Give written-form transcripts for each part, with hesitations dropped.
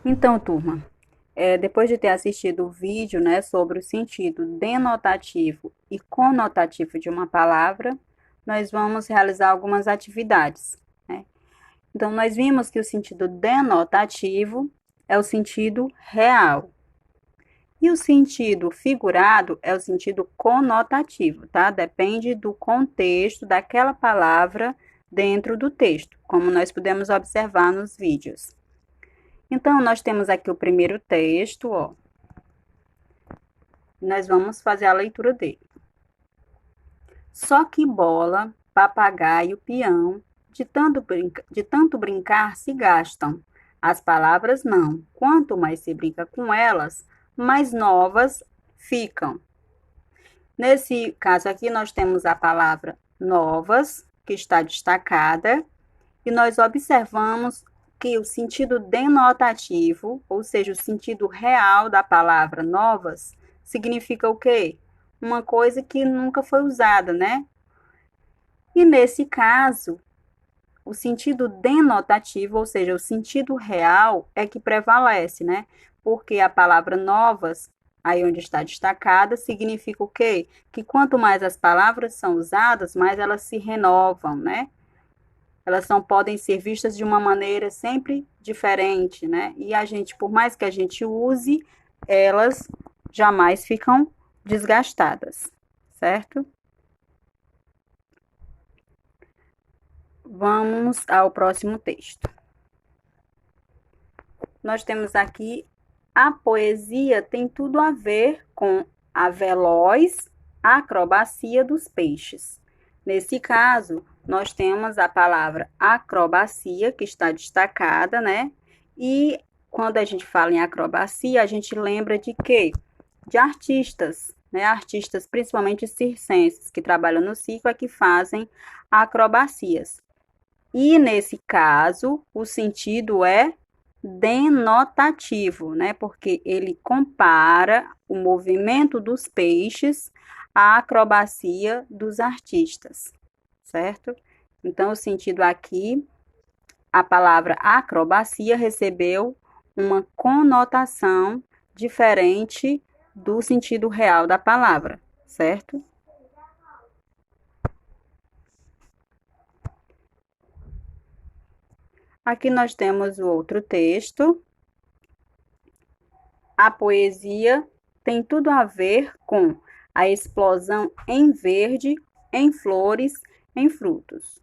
Então, turma, depois de ter assistido o vídeo, né, sobre o sentido denotativo e conotativo de uma palavra, nós vamos realizar algumas atividades, né? Então, nós vimos que o sentido denotativo é o sentido real e o sentido figurado é o sentido conotativo, tá? Depende do contexto daquela palavra dentro do texto, como nós podemos observar nos vídeos. Então, nós temos aqui o primeiro texto, ó. Nós vamos fazer a leitura dele. Só que bola, papagaio, peão, de tanto brincar se gastam. As palavras não. Quanto mais se brinca com elas, mais novas ficam. Nesse caso aqui, nós temos a palavra novas, que está destacada, e nós observamos que o sentido denotativo, ou seja, o sentido real da palavra novas, significa o quê? Uma coisa que nunca foi usada, né? E nesse caso, o sentido denotativo, ou seja, o sentido real, é que prevalece, né? Porque a palavra novas, aí onde está destacada, significa o quê? Que quanto mais as palavras são usadas, mais elas se renovam, né? Elas podem ser vistas de uma maneira sempre diferente, né? E a gente, por mais que a gente use, elas jamais ficam desgastadas, certo? Vamos ao próximo texto. Nós temos aqui a poesia tem tudo a ver com a veloz acrobacia dos peixes. Nesse caso, nós temos a palavra acrobacia, que está destacada, né? E quando a gente fala em acrobacia, a gente lembra de quê? De artistas, né? Artistas, principalmente circenses, que trabalham no circo, é que fazem acrobacias. E nesse caso, o sentido é denotativo, né? Porque ele compara o movimento dos peixes à acrobacia dos artistas, certo? Então, o sentido aqui, a palavra acrobacia recebeu uma conotação diferente do sentido real da palavra, certo? Aqui nós temos o outro texto. A poesia tem tudo a ver com a explosão em verde, em flores, em frutos.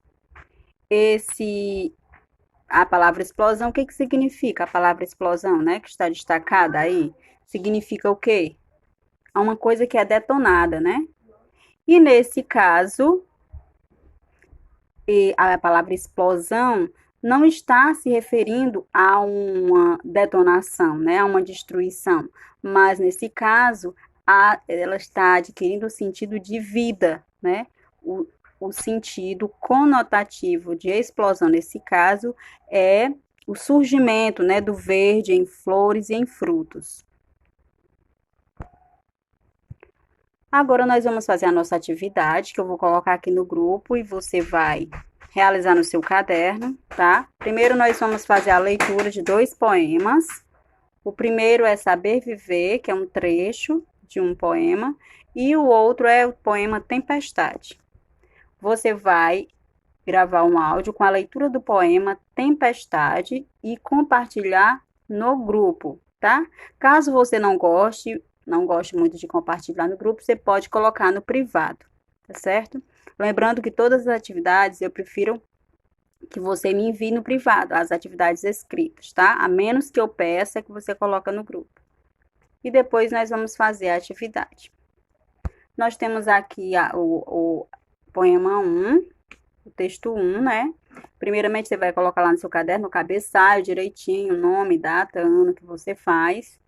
A palavra explosão, o que que significa a palavra explosão, né? Que está destacada aí. Significa o quê? É uma coisa que é detonada, né? E nesse caso, a palavra explosão não está se referindo a uma detonação, né, a uma destruição, mas nesse caso ela está adquirindo o sentido de vida, né? O sentido conotativo de explosão nesse caso é o surgimento, né, do verde em flores e em frutos. Agora nós vamos fazer a nossa atividade, que eu vou colocar aqui no grupo e você vai realizar no seu caderno, tá? Primeiro nós vamos fazer a leitura de dois poemas. O primeiro é Saber Viver, que é um trecho de um poema, e o outro é o poema Tempestade. Você vai gravar um áudio com a leitura do poema Tempestade e compartilhar no grupo, tá? Caso você não goste muito de compartilhar no grupo, você pode colocar no privado, tá certo? Lembrando que todas as atividades eu prefiro que você me envie no privado, as atividades escritas, tá? A menos que eu peça que você coloque no grupo. E depois nós vamos fazer a atividade. Nós temos aqui o poema 1, o texto 1, né? Primeiramente, você vai colocar lá no seu caderno, no cabeçalho, direitinho, nome, data, ano que você faz.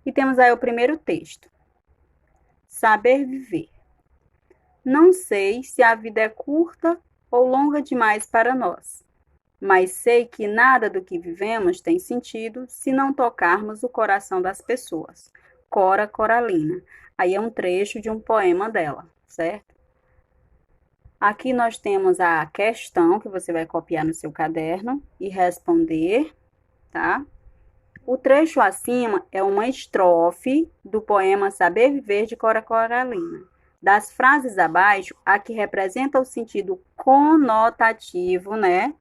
E temos aí o primeiro texto. Saber viver. Não sei se a vida é curta ou longa demais para nós, mas sei que nada do que vivemos tem sentido se não tocarmos o coração das pessoas. Cora Coralina. Aí é um trecho de um poema dela, certo? Aqui nós temos a questão que você vai copiar no seu caderno e responder, tá? O trecho acima é uma estrofe do poema Saber Viver de Cora Coralina. Das frases abaixo, a que representa o sentido conotativo, né?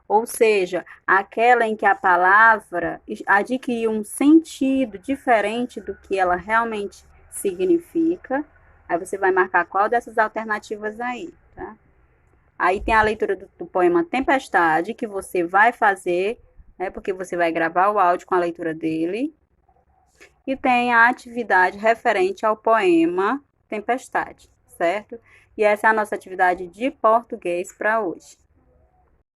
Ou seja, aquela em que a palavra adquire um sentido diferente do que ela realmente significa. Aí você vai marcar qual dessas alternativas aí, tá? Aí tem a leitura do poema Tempestade, que você vai fazer, né? Porque você vai gravar o áudio com a leitura dele. E tem a atividade referente ao poema Tempestade, certo? E essa é a nossa atividade de português para hoje.